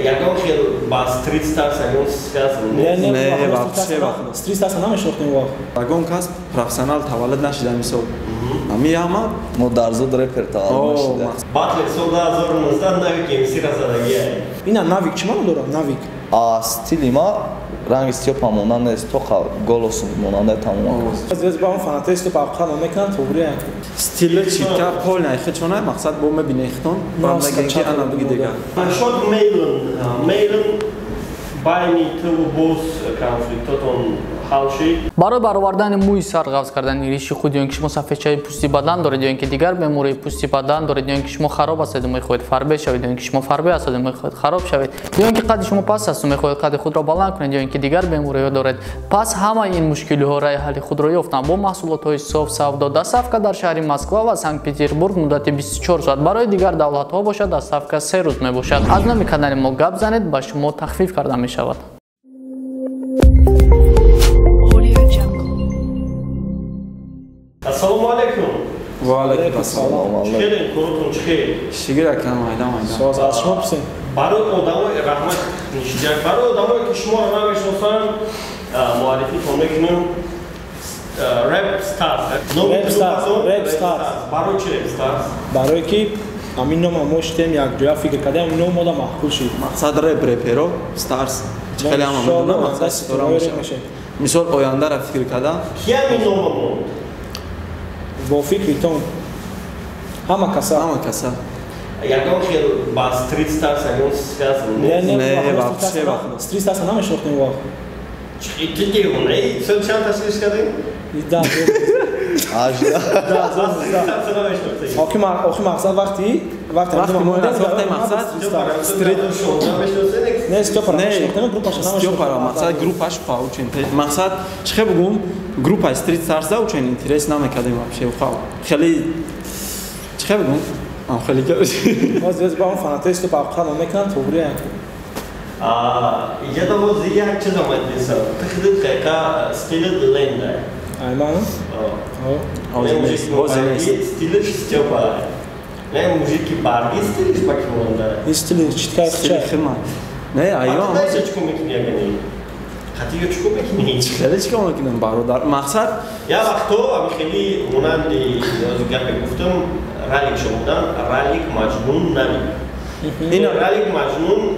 Ягон хел ба стрит старс ягон связан не вообще стрит старс намешнохтем ва ягон кас профессионал таваллуд нашида мисол ами яма мо дар зуд репер таваллуд нашида батле сол 2019 навик эмсира задагия ина навик чимаро дорам навик стили ма ранги стёпа монандаст тоқа голосу монанда тамом аз ба он фанатест папхан мекан тогри стили читка полная хечона мақсад бо мебинехтон бандагенки ана дуги дега шод мейлн байни ту бос конфликтотон барои баровардани мӯи сар ғафз кардани риши худ ё ин ки шумо сафедчаи пӯсти бадан доред ё ин ки дигар бемории пӯсти бадан доред ё ин ки шумо хароб ҳастед мехоҳед фарбе шавед ё ин ки шумо фарбе ҳастед мехоҳед хароб шавед ё ин ки қадди шумо паст асту мехоҳед қадди худро баланд кунед ё ин ки дигар бемориҳо доред пас ҳамаи ин мушкилиҳо раи ҳалли худро ёфтанд бо маҳсулотҳои соф савдо доставка дар шаҳри москва ва санкт петербург муддати 24 соат барои дигар давлатҳо бошад доставка 3 рӯз мебошад аз номи канали мо гап занед ба шумо тахфиф карда мешавад. Ассалому алейкум. Ва алейкум ассалом. Чхелин коротун чхел. Шигир акам майдан майдан. соз аз шумо писем. Барои одамои раҳмат нишҷак. Барои одамое ки шуморо намешиносанд, муаррифитон мекунем. Rap Stars. Rap Stars. Барои чи Rap Stars? Барои ки ҳамин номро мо шидем якҷоя фикр кардем ҳамин ном мода маҳқул шид. Мақсад реперо Stars. Чхеле ҳама медонам мақсад стора мешавад. мисол ояндаро фикр карда ки ҳамин номро монд? бо фикри тон ҳама каса ягон хел ба стрит старс ягон связан не вообще стрит старс намешнохтем ва ки дигоне сол чанд ташкилиш кардем охи мақсад вақти мо вақте мақсад стрит не стёпа намешнохтем группаша стёпа мақсад группаш паучен мақсад чихе бугум группа стрит старс да учен интерес намекардем вообще хав хели чихе бугум хели аз ба он фанатест папхан мекан тогри я думаю зига чиза мадиса тахдид қайқа стили ленда айман стили стёпа не мужики барги стили шпакмонда стили читка хема не айо чечко мекунягани хатига чуко мекунӣ хеле чико мекунем бародар мақсад я вақто ами хеле монанди гапе гуфтам ралик шумодан ралик маҷнун нави ин ралик маҷнун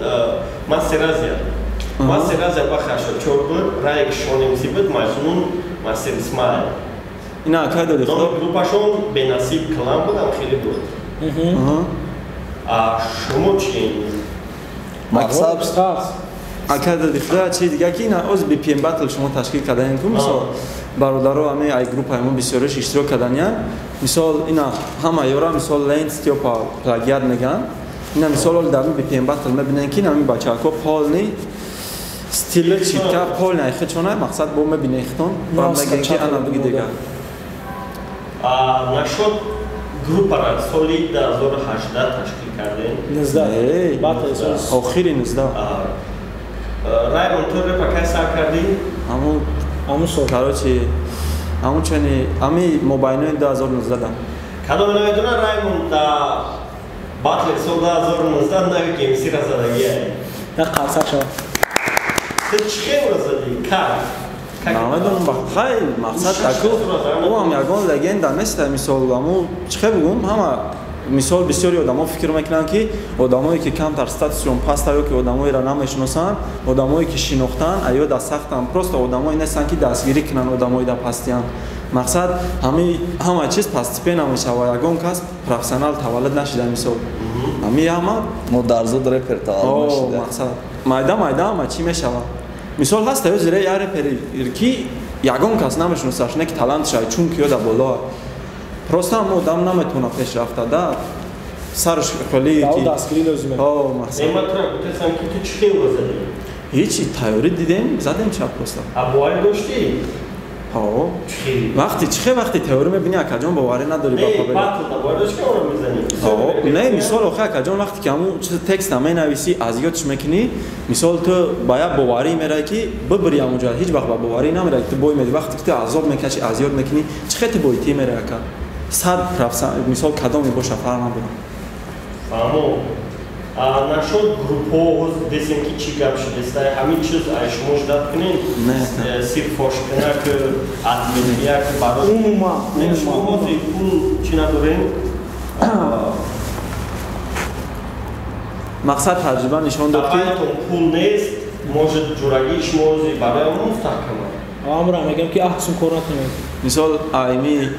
масеразия бахаша чорбуд ралик шонимсибуд маҷнун масер исмаил ина кай доди худо группашон бенасиб калам буд ам хеле буд шумо чи мақсад акай доди худо чи дига ки ина оз bpm battle шумо ташкил кардаен ку мисол бародаро ами ай группаи мо бисёраш иштирок карданиян мисол ина ҳама ёра мисол ленд стёпа плагиат меган ина мисол оли дар bpm battle мебинен ки нами бачаҳако полни стили читка полни айхичона мақсад бо мебинехтон бамдаген ки ана дуги дега нашод группара соли 2018 ташкил кардем охири 19 раймон ту репа кай сар кардӣ ҳамун сол короче ҳамун чани ами мобайнои 2019 да кадом намедона раймон да батле сол 2019 навик эмсира задагия як қарсак шавад ты чихемро зади кар намедонам бахай мақсад таку оам ягон легенда нест мисол аму чихе бугум ҳама мисол бисёри одамо фикр мекунанд ки одамое ки камтар статусшон паст ё ки одамоеро намешиносанд одамое ки шинохтанд аё да сахтанд просто одамое нестанд ки дастгирӣ кунанд одамои да пастиянд мақсад ҳама чиз пастипена мешава ягон кас профессионал таваллуд нашида мисол ами ҳама мо дар зуд репер таваллуд нашида мақсад майда ҳама чӣ мешава мисол ҳаст ё зире я репери ки ягон кас намешиносаш не ки талантша чунки ёда боло просто ҳам одам наметавона пеш рафта да сарш хели ки дастгирӣ лозим гутесам ки ту чӣ хелро задӣ ҳичи тайёрӣ дидем задем чап просто абуай доштӣ вақти чихе вақти теорӣ мебини акаҷон боварӣ надорӣ не мисол охи акаҷон вақте ки ҳамун текста менависӣ аз ёдш мекунӣ мисол ту ба як боварӣ меравӣ ки бибири ҳамунҷо ҳеҷ вақт ба боварӣ намеравӣ ту бой меди вақте ки ту азоб мекашӣ аз ёд мекунӣ чихе ту боитӣ меравӣ ака 100% мисол кадом мебоша фарқ надорам Нашел группу, десятки чигам шестая, хамичус, а еще может открыть сирфошкина к атлетия к бару. Умма. Что может и пул чинадурен. мақсад таҷриба нишон дод ки пул нест, может ҷурагиш может и бару мустақима. Амра мегам ки аҳсун кор накунед. мисол айми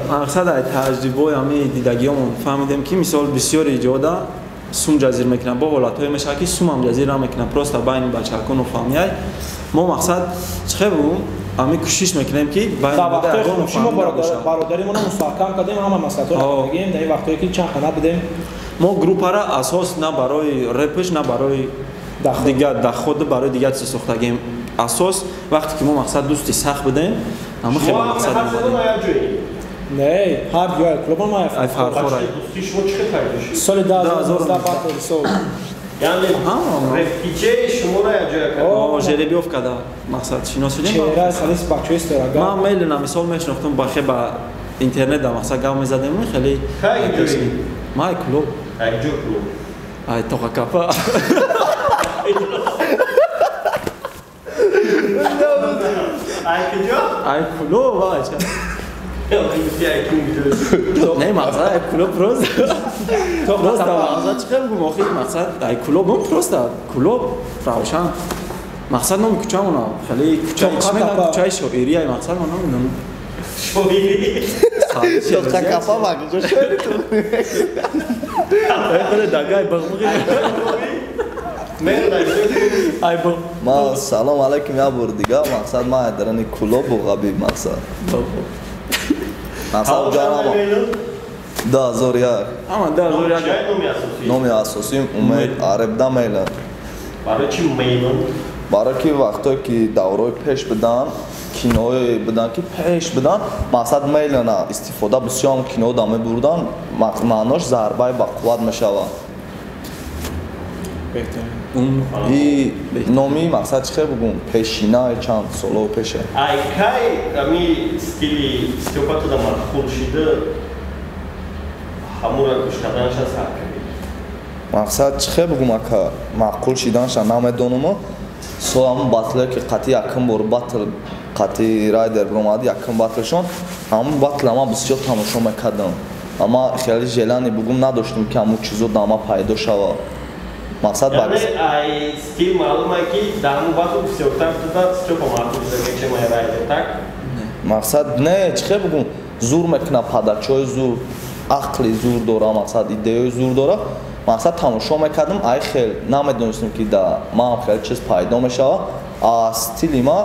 мақсад ай таҷрибаи ами дидагиёмон фаҳмидем ки мисол бисёри ҷода сум ҷазир мекунад бо ҳолатҳое мешавад ки сумам ҷазир намекунад просто байни бачакону фаҳмияй мо мақсад чихе бугум ами кӯшиш мекунем ки шумо бародаримона мустаҳкам кардем ҳама маслиҳатҳоро мегем дар ин вақтое ки чанд хона будем мо группара асос на барои репш на барои дигар дахода барои дигар чиз сохтагем асос вақте ки мо мақсад дӯсти сахт будем ама хеле мақсад не ҳар ҷоя клубон ма ай фархора соли 2015 сол яъне рефтиче шуморо яҷоя о жеребиёвка да мақсад шинос шудем чеҳра салис бачаи исторага ман мейлина мисол мешунохтум бахе ба интернет да мақсад гап мезадем хеле май клуб ай тоқакапа ай клуб ача не мақсад ай клуб просто мақсад чихем гум охи мақсад ай клуб просто клуб равшан мақсад номи кӯчамона хеле кӯчаи шоирӣ ай мақсад мо намедонам тоқакапа магҷо шоириту хеле дагай бағмуғи ма салом алайкум я бор дига мақсад ма дарани клуб ғаби мақсад мақсад ҷанамо 2001 ама 2001 номи асосим умед арабда мейлан барои чи мейлан барои ки вақтое ки даврои пеш будан киное будан ки пеш будан мақсад мейлана истифода бисёрам кино да мебурдан маънош зарбаи ба қувват мешавад и номи мақсад чихе бугум пешина чанд соло пеше ай кай ами стили стилопатада махул шида ҳамура гӯш карданашан сар кардӣ мақсад чихе бугум ака маъқул шиданша намедонумо со ҳамун батле ки қатъи якум бор батл қатъи райдер биромади якум батлшон ҳамун батл ама бисёр тамошо мекардам ама хеле желани бугум надоштум ки ҳамун чизо дама пайдо шавад мақсад ай стил маълума ки даҳамун батл бисёртар туда стёпа маъқул загечема райдер так мақсад не чихе бугум зур мекуна падачои зур ақли зур дора мақсад идеяи зур дора мақсад тамошо мекардам ай хел намедонистам ки да ман хел чиз пайдо мешава а стили ма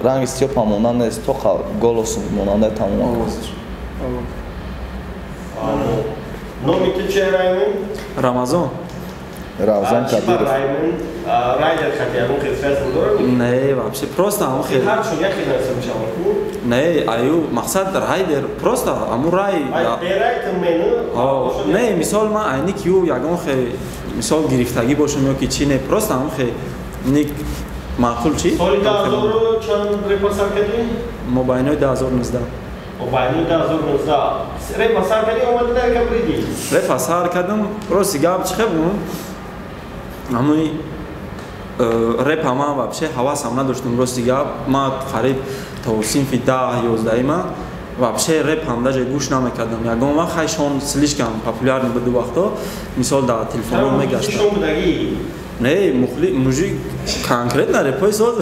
ранги стёпа монанд нест тоқа голосум монандаи тамом номи ки че раймин рамазон равзан кадиров райдер хатиамун хизфазм дорад не вообще просто ҳамун хел ҳарчун як хел нарса мешавад ку не аю мақсад райдер просто ҳамун рай не мисол ман айни кию ягон хе мисол гирифтагӣ бошам ё ки чи не просто ҳамун хе ник маъқул чи соли 2000 чанд репа сар кардӣ мобайнои 2019 мобайнои 2019 репа сар кардӣ омади дар кабриди репа сар кардам рости гап чихе бум ҳамуи репа ман вообще ҳавасам надоштум рости гап ман қариб то синфи 10-11 вообще реп ҳам даже гӯш намекардам ягон вақт хайшон слишком популярни буду вақто мисол дар телефонро мегашта не мужик конкретно репои соз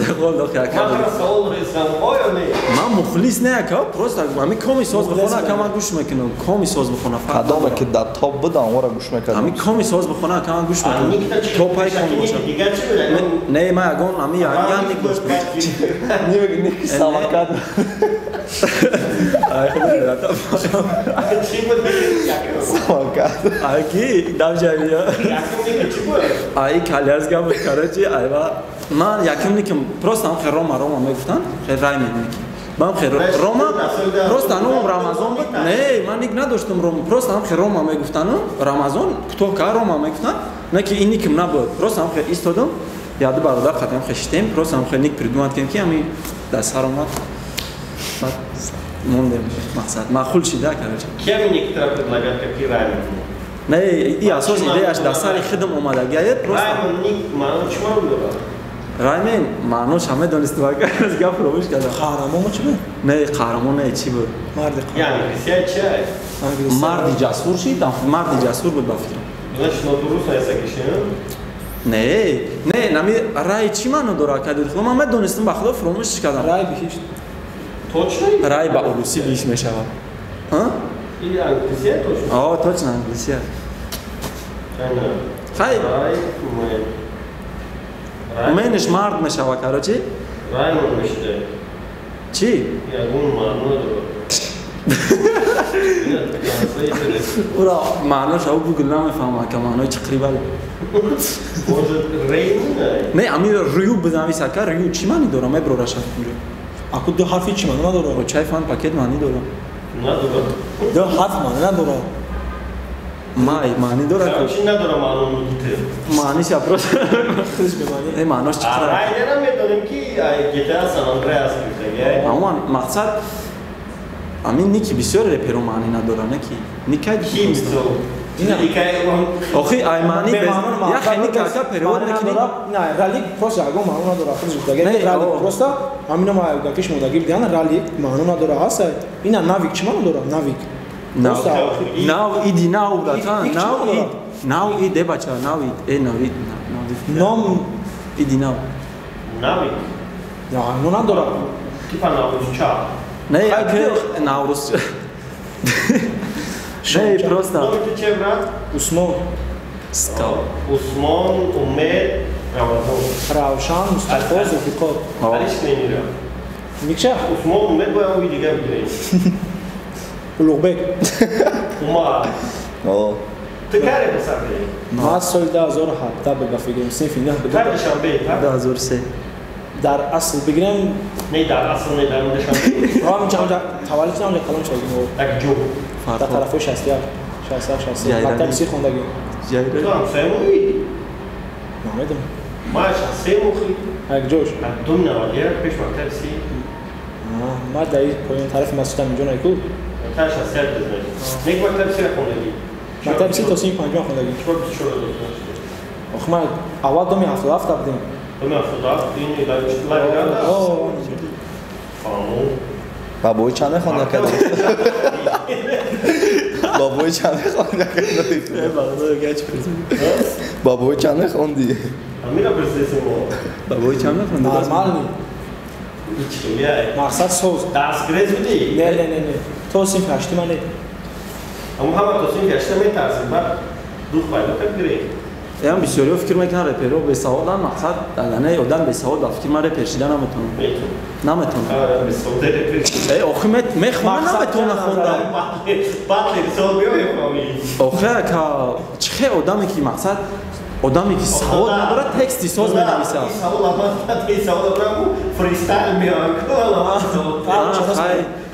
ман мухлис не ака просто ами коми соз бихона ака ман гӯш мекунам коми соз бихона кадоме ки дар топ будам ора гӯш мекардам ами коми соз бихона ака ман гӯш мекунам топай коми боша не ман ягон ами яган ник доштам ник самакад ай ки давҷавия ай калязгам карачи айва ман якимникам просто ам рома мегуфтан рай медоники ман рома просто анум рамазон буд не ман ник надоштам рома просто ам рома мегуфтан рамазон кутока рома мегуфтан не ки ин никим набуд просто ам истодам яду бародар хатам хештем просто ам ник придумат кем ки ами дар сар омад мондем мақсад маъқул шида карачи кем некоторые предлагают какие рай نه این اساس ایدهش در سر خودم اومدگی است رای من نیک معنی چی معنی داره؟ رای من معنیش همه دانسته باید از گپ روش کردم قهرمان چی بود؟ نه قهرمان نه چی بود مرد یعنی کسی چی است؟ مرد جسور شید مرد جسور بود بافکرم Значи, но درست نیست نه نمی رای چی معنی داره که دید خودم همه دانستم با خدا فراموشش کردم رای بهش Точно? رای با اروسی بیش میشود ها؟ Или английский точно? آه точно انگلیسی خیلی منش مرد میشود کرا چی؟ رای من میشته چی؟ یا اون معنی داره اورا معنیش او گوگل نمیفهمه که معنی چی قریبه Может, Рейн? نه امیر ریو بزنوی سکر ریو چی معنی داره من برو رشد کنم اكو دو حرفی چی معنی نداره او چای فان پاکت معنی داره Надо. دو حرف معنی نداره مای معنی داره Короче, نداره معلوم میگیته معنیش اپروش خودش به معنی این معنیش چی قراره رای نمیدونیم که GTA San Andreas میگه اما مقصد امین نیکی بسیار رپرو معنی نداره نکی نیکای کی میتو آخی ای معنی به معنی یا خیلی که پریود نکنی نه رالی پروسه اگه معنی نداره خودش گفته اگه رالی پروسه همین ما گاکش مودگی بیان رالی معنی نداره هست اینا ناویک چی معنی داره ناویک ناو ایدی ناو براتان ناو ایده بچه ناو ای ناوید نام ایدی ناو ناوی نه نداره تیپا ناوی چا نه اگه ناوروس نه پروستا ناوی تو چه برات؟ عثمان عثمان امید روشن مصطفی زوفیقات علیش نمیره میشه عثمان امید باید اوی دیگه بگیره لوبک اومد تو کاری پسر بگی؟ ما سال 2017 به فکرم صنفی نه بده کارشان بگی؟ 2003 در اصل بگیرم نه در اصل نه در موندشان بگی راه میچم تولد چم لکلام شدیم یک جو در طرف 60 مکتب سی خوندگی تو هم سیموی؟ نمیدونم ما سیموخی یک جوش دوم نوادیر پیش مکتب سی ما در این پایین طرف مسجد اینجا نیکو تاش از سر بزنی نیک مکتب سی خوندگی مکتب سی تا سی پنجم خوندگی چطور بسیار دوست آخه ما اول دومی 77 بودیم دومی 77 این لایگرده فامو بابوی چند خونده کردی؟ بابوی چند خونده کردی؟ بابوی چند خوندی؟ همین پرسیدیم بابوی چند خونده؟ نرمال نی هیچ خیلیه مقصد سوز دست گریز بودی؟ نه تو صنف هشتی من نید اما همه تو سین گشته میترسیم بعد دوخ باید بکن گریه هم بسیاری فکر میکنن رپرو به سوال هم مقصد اگه آدم به سوال با فکر من رپرشیدن نمیتونه آره به سوده رپرشیدن ای آخه میخوام نمیتونه خوندن باطل سوال بیا میخوامی آخه که چه آدمی که مقصد آدمی که سوال نداره تکستی ساز می‌نویسه این سوال اما این سوال برامو فریستایل میان کلا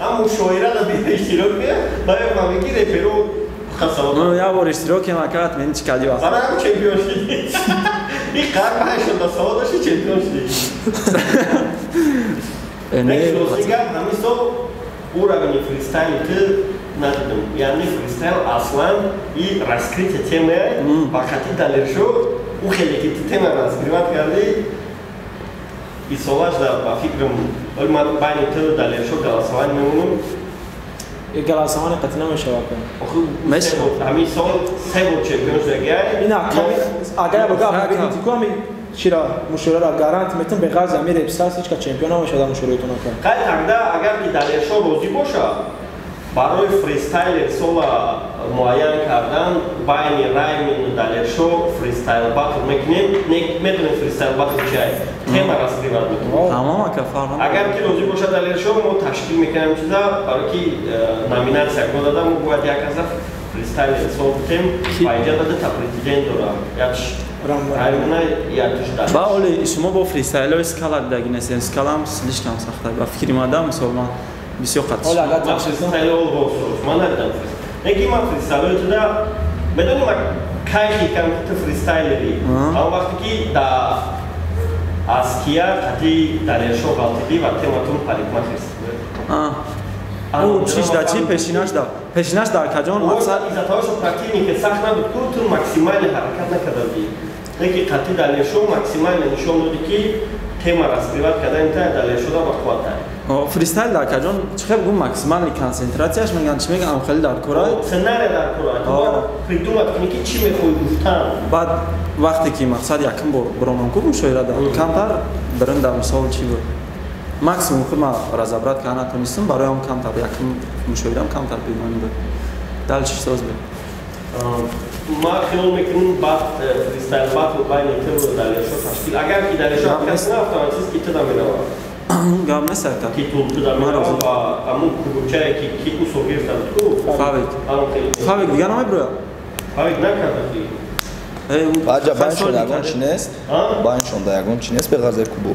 اما شاعره را به اشتراک میاد باید ما میگی رپرو من یه بار اشتراک نکرد من چی کردی واسه برای هم چمپیون شدی این قرب هشت تا سوال داشتی چمپیون شدی نه روزیگر همیشه او را بینی فریستایل که ندیدم یعنی فریستایل اصلا این راسکریت تیمه وقتی دلرشو او خیلی که تیمه راسکریت کردی این سوالش در با فکرم ولی من بین تو دلرشو گلاسوان میمونم یک گلاسوان قطعی نمیشه واقعا همین سال سه بود چمپیون شده اینا اگر بگم بگیتی که همی چرا مشوره را گارانت میتونم به غرض امیر ابساس هیچ که چمپیون نمیشه در مشورهتون کنم خیلی تقدا اگر که دلرشو روزی باشه برای فریستایل سولا معین کردن بین رایم دلرشو فریستایل باتل میکنیم میتونیم فریستایل باتل چیه تیمه راسکریت میکنیم تمام که فرق اگر که روزی باشه دلرشو ما تشکیل میکنیم چیزا برای که نامیناسیا کو دادم و باید یک از فریستایل سول تیم باید داده تپریتیجن داره یکش رایمونه یکش داره با اولی شما با فریستایل اسکالا دیگه نیست اسکالا هم سلیش کم سخته با فکری مادام مسلمان بسیار قطعی ما فریستایل اول بوسوس ما ندیدم نگی ما فریستایل تو دا بدونی ما کایشی کم تو فریستایلی اما وقتی که دا اسکیا کتی دلرشو غلطی و تیمتون پاریک ما فریستایل او چیش دا چی پشیناش دا کجان مقصد из-за того, что противник сахна тут максимально حرکت نکردی. لیکن قطعی دلیشو максимально نشون دادی که تема раскрывать کردن تا دلیشو دا بخواد. فریستایل دا کجان چه بگم ماکسیمال کنسنتراسیاش میگن چی میگن خیلی در کورای سناریو در کورای تو придумать که چی میخوای گفتن بعد وقتی که مقصد یکم برام کو مشاوره داد کمتر برند مثال چی بود ماکسیمم خود ما رضابرات کنه تونستم برای اون کمتر یکم مشاوره کمتر پیمانی بود دال چی ساز بود ما خیال میکنم بعد فریستایل بات و باید تو دلیشو تشکیل اگر کی دلیشو کس نه اتوماتیک کی تو دمیره گام نسرتا کی تو دمیره و امون کوچه کی کو گرفتن تو فاویک دیگه نمی برو فاویک نکرد Bacı ben şöyle yagon çines. Ben şunda yagon çines bir gazel kubu.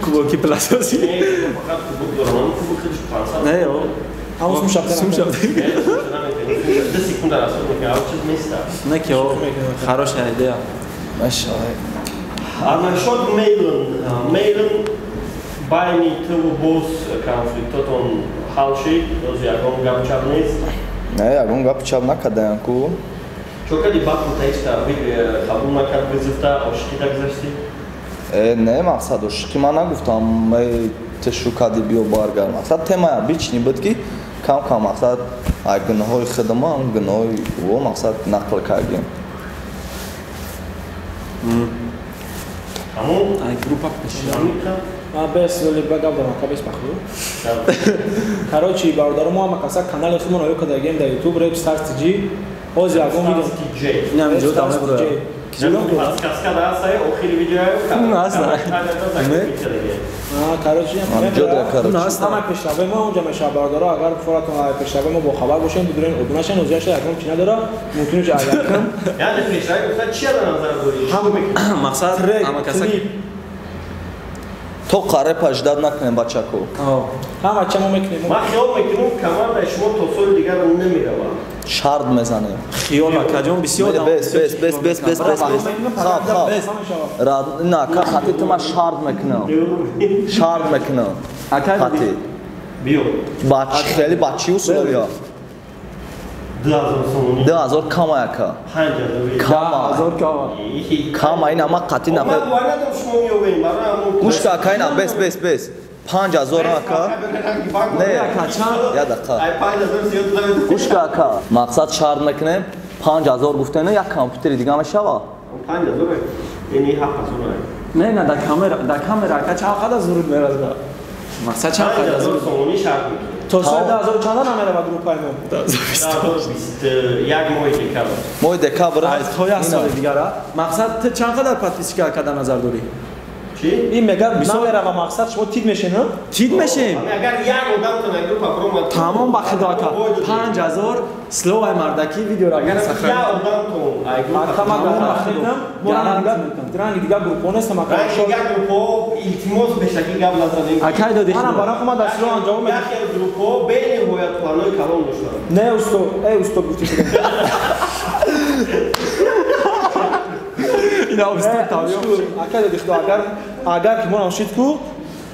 Kubu ki plasosi. Fakat kubu doğranın kubu kırış pansa. Ne o? Ama sumşaptan. De sekunda ra sonra ki avçız mesta. Ne ki o? Хорошая идея. Maşallah. А насчет Мейлен байни ту бос конфликтот он халши, роз ягон гапчабнес. Ne yagon gapçab nakadayan ku. Чокади баку тайста қабул накард гузифта ошқи дагзашти? Ne maqsad oşki mana guftam me teshukadi bio bargar maqsad temaya bichni budki kam maqsad ay gnoy khidma gnoy wo maqsad naql kagem. Амун Ay группа пишет. Без вели багав да макабес пахлу. Короче, бародарам ма каса канал хумон аю кадагем да YouTube rap start ji. Oz ягон видео. Не ам жо там бро. Каскада асай охири видео Аса. короче, Амҷода короче. ҳама пешравои мо онҷа мешавад бародаро агар форатон пешравои мо бохабар бошен дурен одунашен озяша ягон чи надора мумкин ҷа агакам. Яъне пешравои гуфта чи ада назар дорӣ? Мақсад ама каса То қаре паждад накунем бачако. ҳама чамо мекунем. Ман хиёл мекунам команда шумо то соли дигар намеравад. Шард мезанем. хиёла каҷон бисёр Бес. Хаб. Рад на хати тума шард мекунам. Шард мекунам. Хати. Биё. Бач хели бачи условия. 2000 кама яка. 5000 Кама. Кама ин ама қати Ман нафар. вайнадам шумо миёвем барам. Гушка кайна бес. 5000 ака. Не. Ядақа. Ай 5000 зиёд давид. Гушка ака. Мақсад шард мекунем 5000 гуфтена як компютери дига мешава. 5000 яъни 7000. не да камера ка ча қада зурут мерад мақсад ча қада 5000 зурут сомонӣ шарт мекунем. То соли 2000 чанда намерава группаи мо. 2021 моҳи декабр. Моҳи декабр. аз хоя соли дигара мақсад ты ча қада подписчика када назар дорӣ Чӣ? Ин мегӯяд намерава мақсад шумо тид мешинам? тид мешем Агар як одамтон як группа промад. тамом ба худо ка 5000 словай мардаки видеора Агар як одамтон ай группа. Акама гарам махидам. Дранги дига группо нестам ака. Як группо илтимос бешакӣ гап назанем. акай додӣ Ана барои хума дастро анҷом медиҳам. Як группо бениҳоят планои калон доштанд. Не устод, устод гуфти шуда. ина устод тавиё Ака доди худо агар ки мон шид ку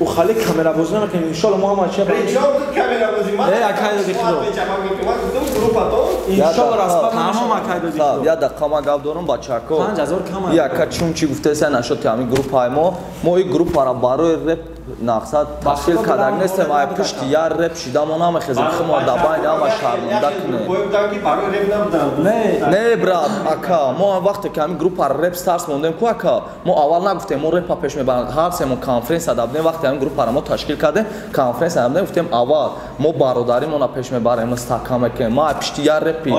у хали камера боз намекунем иншалло мо ҳама чия Причём тут камеравозӣ? Ман акай доди худо чамак мекунам гуфтам группатон. иншалло расбат тамом акай доди Хаб, худо я дақама гап дорам бачако. 5000 кама Яка чум чи гуфтеса нашод ки ами группаи мо и группара барои реп нақсад ташкил кардан нестем ай пишти я реп шидамо намехезем хумо дабай дама шарманда кунем. Поебдан ки барои реп набуданд. Не брат ака мо вақте ки ами группа реп старс мондем ку ака мо аввал нагуфтем мо репа пеш мебаранд ҳарсемо конференсия дабдем вақте ами группара мо ташкил кардем конференсия дабдем гуфтем аввал мо бародаримона пеш мебарем стака мекунем ма пишти я репи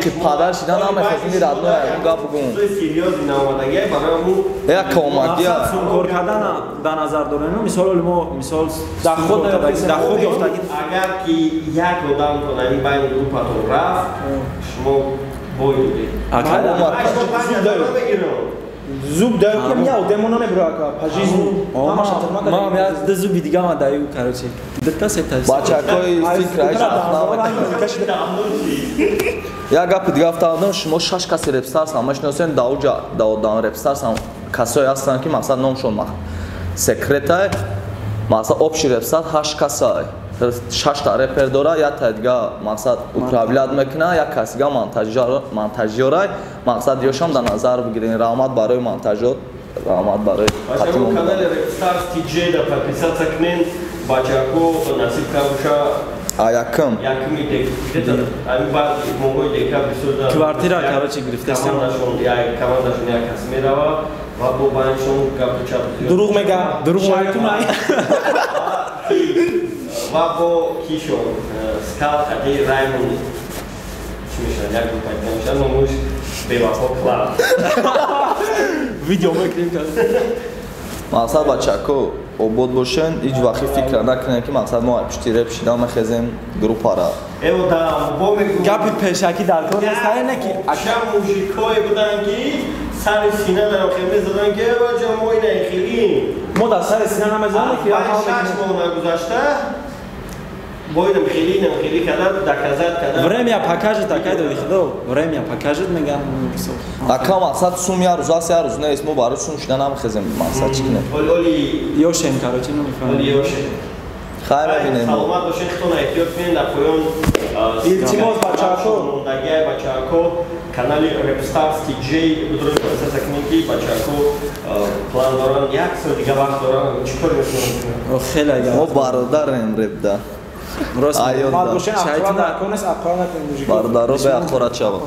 ки падар шида намехезем радно ягон гап бугум сериёзи наомадагӣ барои мо яка омадия кор кардан ба назар дорем мисол мо мисол дар худ ёфтагӣ агар ки як одамтон ами байни группатон рафт шумо бой додед. зуб даёкем я одемо намебро ака пажизм ҳама шатарма мам я ду зуби дига ма даю короче дата сета бачакои фикраиш я гапи дига афтадам шумо 6 каси репстарс ҳама шиносен дауҷа даодан репстарс ҳам касое ҳастанд ки мақсад номшон секретай мақсад общий репстар 8 касай 6 та репер дора, як та дига мақсад управлят мекуна, як касига монтажёрай, мақсад ёшам дар назар бигирин. Раҳмат барои монтажот, раҳмат барои Așa cum canale Stars TJ da подписаться к ним, бачако насиб кабуша. Яким. Яким идек. Где-то они бад могут декабрь сюда. Квартира, короче, грифтестер. Командашон як Асмирова, ва бо баншон капучат. Дурӯғ мега. Шайтунай. Ва бо кишон скал ади Раймон. Чӣ мешавад? Як пайдамша номуш бевафо клаб. Видео мекунем. Мақсад бачако обод бошен, ҳеҷ вақти фикр накунед ки мақсад мо пишти реп шида мехезем группара. Эво да бо мегӯ. Гапи пешакӣ дар кор нест, ҳайне ки аша мужикое буданд ки сари сина даро хемез задан ки ваҷа мо ина хелим. Мо дар сари сина намезанем ки як ҳол мекунем. Мо нагузашта боидам хели када доказать када. Время покажет, такая доди худо. Время покажет мегам. Ака мақсад сум я рӯз аст, я рӯз нест, мо барои сум шида намехезем мақсад чӣ кунем. Оли ёшем, короче, намефаҳмам. Оли ёшем. Хайр мебинем. Саломат бошед, хто на эҳтиёт кунед дар поён. Илтимос бачаҳо. Дагия бачаҳо канали Repstars TJ будро подписаться кунед ки бачаҳо план доранд, як сол дига вақт доранд, чӣ кор мекунанд? Хеле ага. Мо бародарем репда. Рост. Мад бошен ақора накунес, ақора накунед мужикон. Бародаро бе ақорат шавад.